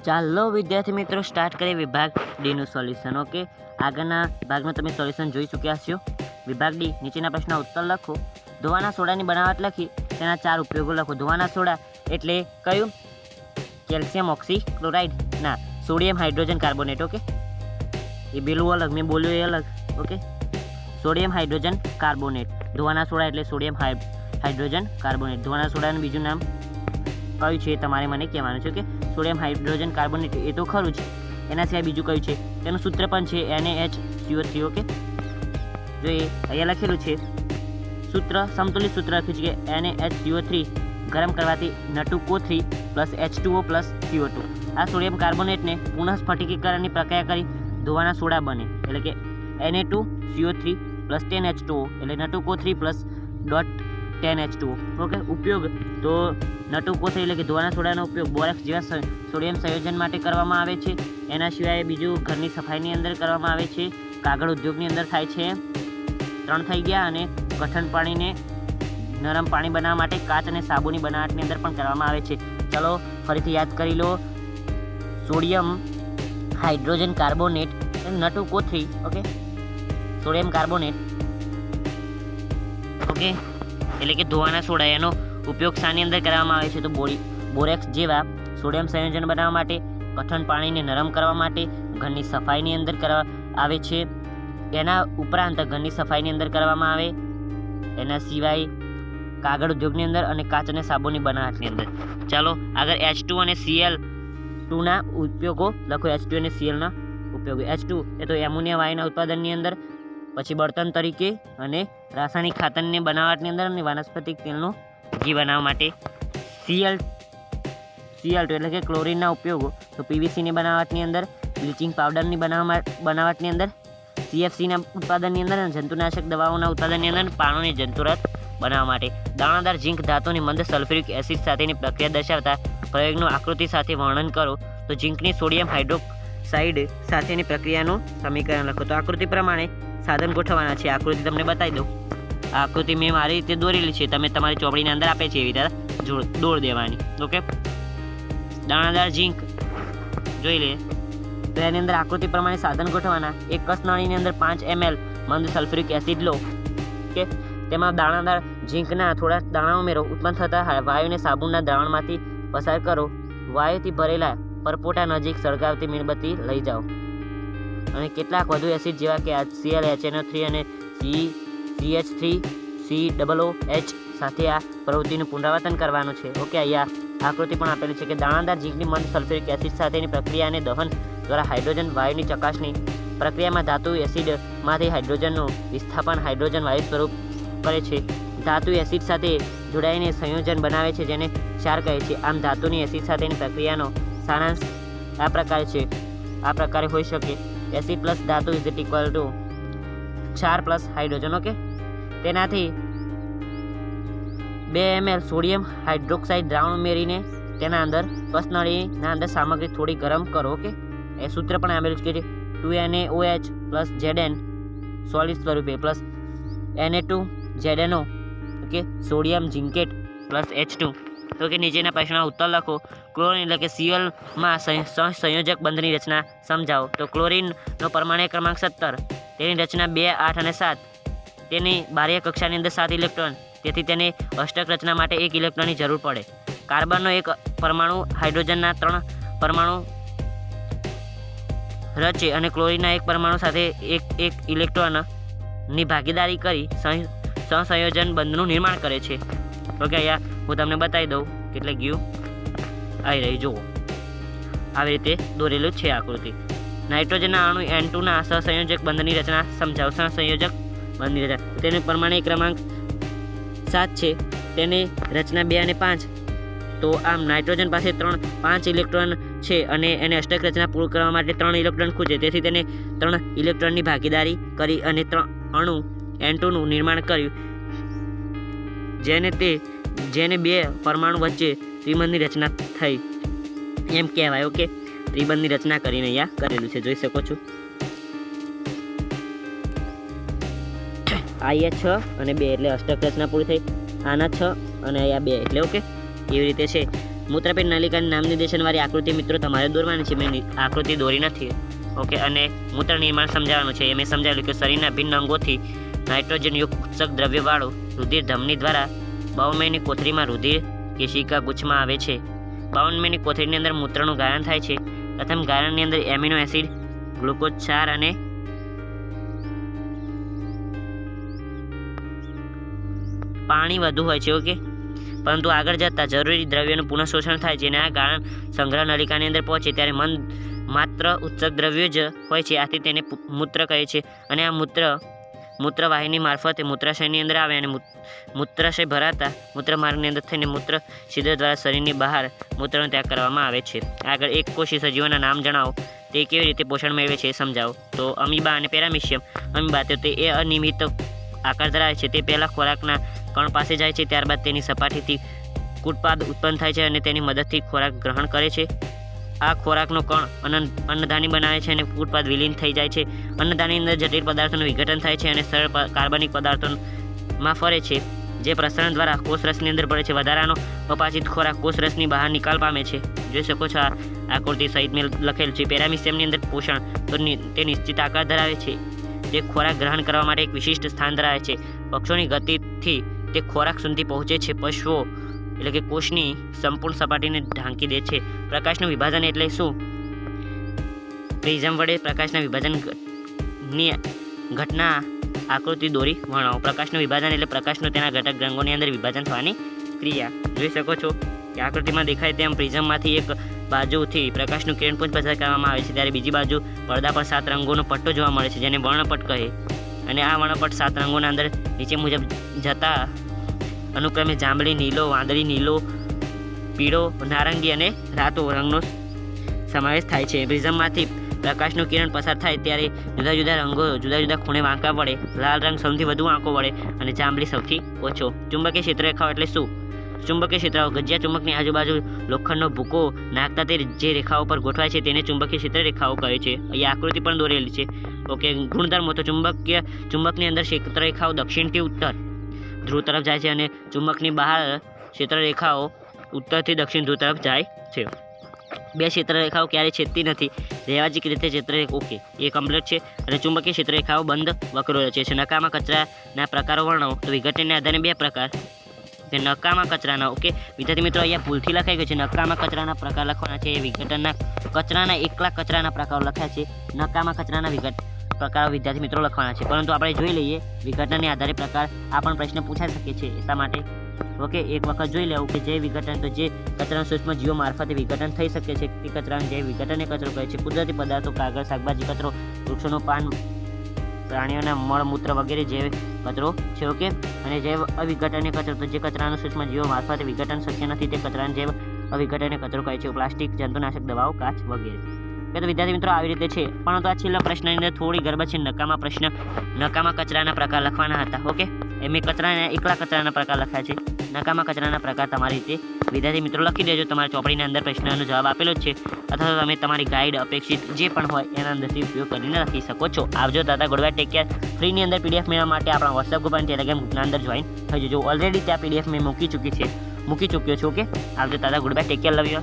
ચાલો વિદ્યાર્થી મિત્રો સ્ટાર્ટ કરીએ વિભાગ ડીનું સોલ્યુશન. ઓકે, આગળના ભાગમાં તમે સોલ્યુશન જોઈ ચૂક્યા છો. વિભાગ ડી, નીચેના પ્રશ્નના ઉત્તર લખો. ધોવાના સોડાની બનાવટ લખી તેના 4 ઉપયોગો લખો. ધોવાના સોડા એટલે કયું? કેલ્શિયમ ઓક્સીક્લોરાઇડ ના, સોડિયમ હાઇડ્રોજન કાર્બોનેટ. ઓકે, એ પેલું અલગ, મેં બોલ્યું એ અલગ. Okay, sodium hydrogen carbonate. ધોવાના સોડા એટલે સોડિયમ હાઇડ્રોજન કાર્બોનેટ. ધોવાના સોડાનું બીજું નામ કયું છે તમારે મને કહેવાનું છે. કે સોડિયમ હાઇડ્રોજન કાર્બોનેટ એ તો ખરું છે, એના સિવાય બીજું કયું છે? તેનું સૂત્ર પણ છે NaHCO3. ઓકે, જો એ અહીંયા લખેલું છે સૂત્ર, સમતુલિત સૂત્ર લખ્યું છે કે NaHCO3 ગરમ કરવાથી N2CO3 plus H2O plus CO2. આ સોડિયમ કાર્બોનેટને પુનઃ સ્ફટિકીકરણની પ્રક્રિયા કરી ધોવાના સોડા બને, એટલે કે Na2CO3 પ્લસ 10H2O એટલે N2CO3 પ્લસ .10H2O. ઓકે, ઉપયોગ તો N2CO3 એટલે કે ધોવાના સોડાનો ઉપયોગ બોરેક્સ જેવા સોડિયમ સંયોજન માટે કરવામાં આવે છે. એના સિવાય બીજું ઘરની સફાઈની અંદર કરવામાં આવે છે, કાગળ ઉદ્યોગની અંદર થાય છે. 3 થઈ ગયા. અને કઠણ પાણીને નરમ પાણી બનાવવા માટે કાચ અને સાબુની બનાવટની અંદર પણ કરવામાં આવે છે. ચલો ફરીથી યાદ કરી લો. Sodium hydrogen carbonate N2CO3. Okay, sodium carbonate. Okay, એટલે કે ધોવાના સોડા, એનો ઉપયોગ શાની અંદર કરવામાં આવે છે? તો બોરેક્સ જેવા સોડિયમ સંયોજન બનાવવા માટે, કઠણ પાણીને નરમ કરવા માટે, ઘરની સફાઈની અંદર કરવા આવે છે. એના ઉપરાંત ઘરની સફાઈની અંદર કરવામાં આવે. એના સિવાય કાગળ ઉદ્યોગની અંદર અને કાચ અને સાબુની બનાવટની અંદર. ચાલો આગળ H2 અને Cl2 ના ઉપયોગો લખો. H2 અને Cl ના ઉપયોગો. H2 એ તો એમોનિયા વાયુના ઉત્પાદનની અંદર, પછી બળતણ તરીકે, અને રાસાયણિક ખાતરની બનાવટની અંદર, અને વનસ્પતિક તેલનો ઘી બનાવવા માટે. Cl2 એટલે કે ક્લોરીનના ઉપયોગો તો PVCની બનાવટની અંદર, બ્લીચિંગ પાવડરની બનાવટની અંદર, CFCના ઉત્પાદનની અંદર, અને જંતુનાશક દવાઓના ઉત્પાદનની અંદર, પાણીની જંતુરત બનાવવા માટે. દાણાદાર ઝીંક ધાતુની મંદ સલ્ફ્યુરિક એસિડ સાથેની પ્રક્રિયા દર્શાવતા પ્રયોગનું આકૃતિ સાથે વર્ણન કરો. તો ઝીંકની સોડિયમ હાઇડ્રોક્સાઇડ સાથેની પ્રક્રિયાનું સમીકરણ લખો. તો આકૃતિ પ્રમાણે સાધન ગોઠવવાના છે. આકૃતિ તમને બતાવી દઉં. આ આકૃતિ મેં મારી રીતે દોરેલી છે, તમે તમારી ચોપડીની અંદર આપે છે એવી રીતે દોર દેવાની. ઓકે, દાણાદાર ઝીંક જોઈ લે. તો એની અંદર આકૃતિ પ્રમાણે સાધન ગોઠવવાના. એક કસનળીની અંદર 5 ml મંદ સલ્ફ્યુરિક એસિડ લો. ઓકે, તેમાં દાણાદાર ઝીંકના થોડા દાણા ઉમેરો. ઉત્પન્ન થતા વાયુને સાબુનના દ્રાવણમાંથી પસાર કરો. વાયુથી ભરેલા પરપોટા નજીક સળગાવતી મીણબત્તી લઈ જાઓ. અને કેટલાક વધુ એસિડ જેવા કે ClHNO3 અને CH3COOH સાથે આ પ્રવૃત્તિનું પુનરાવર્તન કરવાનું છે. ઓકે, અહીંયા આકૃતિ પણ આપેલી છે કે દાણાદાર ઝીંકની મંદ સલ્ફ્યુરિક એસિડ સાથેની પ્રક્રિયા અને દહન દ્વારા હાઇડ્રોજન વાયુની ચકાસણી. પ્રક્રિયામાં ધાતુ એસિડમાંથી હાઇડ્રોજનનું વિસ્થાપન હાઇડ્રોજન વાયુ સ્વરૂપ કરે છે. ધાતુ એસિડ સાથે જોડાઈને સંયોજન બનાવે છે, જેને ક્ષાર કહે છે. આમ ધાતુની એસિડ સાથેની પ્રક્રિયાનો સારાંશ આ પ્રકારે હોઈ શકે: એસિડ પ્લસ ધાતુ ઇઝ ઇક્વલ ટુ ક્ષાર પ્લસ હાઇડ્રોજન. ઓકે, તેનાથી 2 ml સોડિયમ હાઇડ્રોક્સાઇડ દ્રાવણ ઉમેરીને તેના અંદર કસનળીના અંદર સામગ્રી થોડી ગરમ કરો. ઓકે, એ સૂત્ર પણ આવેલું છે કે 2NaOH પ્લસ Zn સોલિડ સ્વરૂપે plus Na2ZNO. Okay, sodium zincate plus H2. Okay, નીચેના પ્રશ્નના ઉત્તર લખો. ક્લોરીન એટલે કે Cl માં સંયોજક બંધની રચના સમજાવો. તો ક્લોરીનનો પરમાણુ ક્રમાંક 17, તેની રચના 2, 8 અને 7. તેની બાહ્ય કક્ષાની અંદર 7 ઇલેક્ટ્રોન, તેથી તેને અષ્ટક રચના માટે 1 ઇલેક્ટ્રોનની જરૂર પડે. કાર્બનનો એક પરમાણુ હાઇડ્રોજનના 3 પરમાણુ રચે અને ક્લોરીનના એક પરમાણુ સાથે એક ઇલેક્ટ્રોનની ભાગીદારી કરી સહસંયોજન બંધનું નિર્માણ કરે છે. ઓકે, અહીંયા હું તમને બતાવી દઉં કેટલે ગયું આવી રહી. જુઓ, આવી રીતે દોરેલું છે આકૃતિ. નાઇટ્રોજનના અણુ N2ના સહસંયોજક બંધની રચના સમજાવો. સહસંયોજક બંધની રચના, તેનો પરમાણુ ક્રમાંક 7 છે, તેની રચના 2 અને 5. તો આમ નાઇટ્રોજન પાસે 5 ઇલેક્ટ્રોન છે અને એને અષ્ટક રચના પૂર્ણ કરવા માટે 3 ઇલેક્ટ્રોન ખૂજે, તેથી તેને 3 ઇલેક્ટ્રોનની ભાગીદારી કરી અને 3 અણુ N2નું નિર્માણ કર્યું, જેને 2 પરમાણુ વચ્ચે ત્રિબંધની રચના થઈ એમ કહેવાય. ઓકે, ત્રિબંધની રચના કરીને અહીંયા કરેલું છે, જોઈ શકો છો. અહીંયા 6 અને 2 એટલે અષ્ટક રચના પૂરી થઈ. આના 6 અને અહીંયા 2 એટલે ઓકે, એવી રીતે છે. મૂત્રપિંડ નલિકાની નામ નિર્દેશનવાળી આકૃતિ મિત્રો તમારે દોરવાની છે. મેં આકૃતિ દોરી નથી. ઓકે, અને મૂત્ર નિર્માણ સમજાવવાનું છે. મેં સમજાવેલું કે શરીરના ભિન્ન અંગોથી નાઇટ્રોજનયુક્ત ઉત્સર્ગ દ્રવ્યવાળું રુધિર ધમની દ્વારા 52 કોથળીમાં રુધિર કેશિકા ગુચ્છમાં આવે છે. 52 કોથળીની અંદર મૂત્રનું ગાયન થાય છે. પ્રથમ ગાયનની અંદર એમિનો એસિડ, ગ્લુકોઝ ક્ષાર અને પાણી વધુ હોય છે. ઓકે, પરંતુ આગળ જતાં જરૂરી દ્રવ્યોનું પુનઃશોષણ થાય છે અને આ ગાળણ સંગ્રહ નલિકાની અંદર પહોંચે ત્યારે માત્ર ઉત્સર્ગ દ્રવ્યો જ હોય છે. આથી તેને મૂત્ર કહે છે. અને આ મૂત્રવાહિની મારફતે મૂત્રાશયની અંદર આવે અને મૂત્રાશય ભરાતા મૂત્રમાર્ગની અંદર થઈને મૂત્ર છિદ્ર દ્વારા શરીરની બહાર મૂત્રનો ત્યાગ કરવામાં આવે છે. આગળ એક કોષી સજીવોના નામ જણાવો. તે કેવી રીતે પોષણ મેળવે છે એ સમજાવો. તો અમીબા અને પેરામિશિયમ. અમીબા તે એ અનિયમિત આકાર ધરાવે છે. તે પહેલાં ખોરાકના કણ પાસે જાય છે, ત્યારબાદ તેની સપાટીથી કુટપાદ ઉત્પન્ન થાય છે અને તેની મદદથી ખોરાક ગ્રહણ કરે છે. આ ખોરાકનો કણ અન્નધાની બનાવે છે અને કુટપાદ વિલીન થઈ જાય છે. અન્નધાની અંદર જટિલ પદાર્થોનું વિઘટન થાય છે અને સરળ કાર્બનિક પદાર્થોમાં ફરે છે, જે પ્રસરણ દ્વારા કોષરસની અંદર ભળે છે. વધારાનો અપાચિત ખોરાક કોષરસની બહાર નિકાલ પામે છે. જોઈ શકો છો આ આકૃતિ સહિત મેં લખેલું છે. પેરામિશિયમની અંદર પોષણ તો તે નિશ્ચિત આકાર ધરાવે છે, જે ખોરાક ગ્રહણ કરવા માટે એક વિશિષ્ટ સ્થાન ધરાવે છે. પક્ષોની ગતિથી તે ખોરાક સુધી પહોંચે છે. પશુઓ એટલે કે કોષની સંપૂર્ણ સપાટીને ઢાંકી દે છે. પ્રકાશનું વિભાજન એટલે શું? પ્રિઝમ વડે પ્રકાશના વિભાજનની ઘટના આકૃતિ દોરી વર્ણવો. પ્રકાશનું વિભાજન એટલે પ્રકાશનું તેના ઘટક રંગોની અંદર વિભાજન થવાની ક્રિયા. જોઈ શકો છો કે આકૃતિમાં દેખાય તેમ પ્રિઝમમાંથી એક બાજુથી પ્રકાશનું કિરણપુંજ પસાર કરવામાં આવે છે, ત્યારે બીજી બાજુ પડદા પર 7 રંગોનો પટ્ટો જોવા મળે છે, જેને વર્ણપટ કહે. અને આ વર્ણપટ 7 રંગોના અંદર નીચે મુજબ જતા અનુક્રમે જાંબલી, નીલો, વાદળી, નીલો, પીળો, નારંગી અને રાતો રંગનો સમાવેશ થાય છે. પ્રિઝમમાંથી પ્રકાશનું કિરણ પસાર થાય ત્યારે જુદા જુદા રંગો જુદા જુદા ખૂણે વાંકા વળે. લાલ રંગ સૌથી વધુ વાંકો વળે અને જાંબલી સૌથી ઓછો. ચુંબકીય ક્ષેત્રરેખાઓ એટલે શું? ચુંબકીય ક્ષેત્રરેખાઓ ગજિયા ચુંબકની આજુબાજુ લોખંડનો ભૂકો નાખતા તે જે રેખાઓ પર ગોઠવાય છે તેને ચુંબકીય ક્ષેત્રરેખાઓ કહે છે. અહીં આકૃતિ પણ દોરેલી છે. ઓકે, ગુણધર્મો તો ચુંબકની અંદર ક્ષેત્રરેખાઓ દક્ષિણથી ઉત્તર ધ્રુવ તરફ જાય છે અને ચુંબકની બહાર ક્ષેત્રરેખાઓ ઉત્તરથી દક્ષિણ ધ્રુવ તરફ જાય છે. બે ક્ષેત્રરેખાઓ ક્યારેય છેદતી નથી. રહેવાજિક રીતે ક્ષેત્રરેખા ઓકે એ કમ્પ્લીટ છે. અને ચુંબકીય ક્ષેત્રરેખાઓ બંધ વક્રો રચે છે. નકામા કચરાના પ્રકારો વર્ણવો. તો વિઘટનને આધારે 2 પ્રકાર. કે નકામા કચરાના. ઓકે વિદ્યાર્થી મિત્રો, અહીંયા ભૂલથી લખાઈ ગયું છે. નકામા કચરાના પ્રકાર લખવાના છે. એ વિઘટનના કચરાના એકલા કચરાના પ્રકારો લખ્યા છે. નકામા કચરાના પ્રકારો વિદ્યાર્થી મિત્રો લખવાના છે. પરંતુ આપણે જોઈ લઈએ વિઘટનને આધારે પ્રકાર. આ પણ પ્રશ્ન પૂછાઈ શકે છે. એટલા માટે ઓકે એક વખત જોઈ લેવું કે જે વિઘટન તો જે કચરાના સૂક્ષ્મ જીવો મારફતે વિઘટન થઈ શકે છે તે કચરાને જે વિઘટનને કચરો કહે છે. કુદરતી પદાર્થો, કાગળ, શાકભાજી કચરો, વૃક્ષોનું પાન, પ્રાણીઓના મળમૂત્ર વગેરે જે કચરો છે. ઓકે, અને જૈવ અવિઘટનીય કચરો તો જે કચરાના સૂક્ષ્મ જીવો મારફતે વિઘટન શક્ય નથી તે કચરાને જૈવ અવિઘટનીય કચરો કહે છે. પ્લાસ્ટિક, જંતુનાશક દવાઓ, કાચ વગેરે. તો વિદ્યાર્થી મિત્રો આવી રીતે છે. પરંતુ આ છેલ્લા પ્રશ્નની અંદર થોડી ગરબડ છે. નકામા કચરાના પ્રકાર લખવાના હતા. ઓકે, મેં એકલા કચરાના પ્રકાર લખ્યા છે. નકામા કચરાના પ્રકાર તમારી રીતે વિદ્યાર્થી મિત્રો લખી દેજો. તમારી ચોપડીની અંદર પ્રશ્નનો જવાબ આપેલો જ છે, અથવા તો તમે તમારી ગાઈડ અપેક્ષિત જે પણ હોય એના અંદરથી ઉપયોગ કરીને લખી શકો છો. આવજો દાદા ગુડબાય, ટેક કેર. ફ્રીની અંદર PDF મેળવવા માટે આપણા વોટ્સએપ ગ્રુપ અને ટેલિગ્રામ ગ્રુપના અંદર જોઈન થઈ જજો. ઓલરેડી ત્યાં PDF મેં મૂકી ચૂક્યો છું. ઓકે, આવજો દાદા goodbye, take care, love you.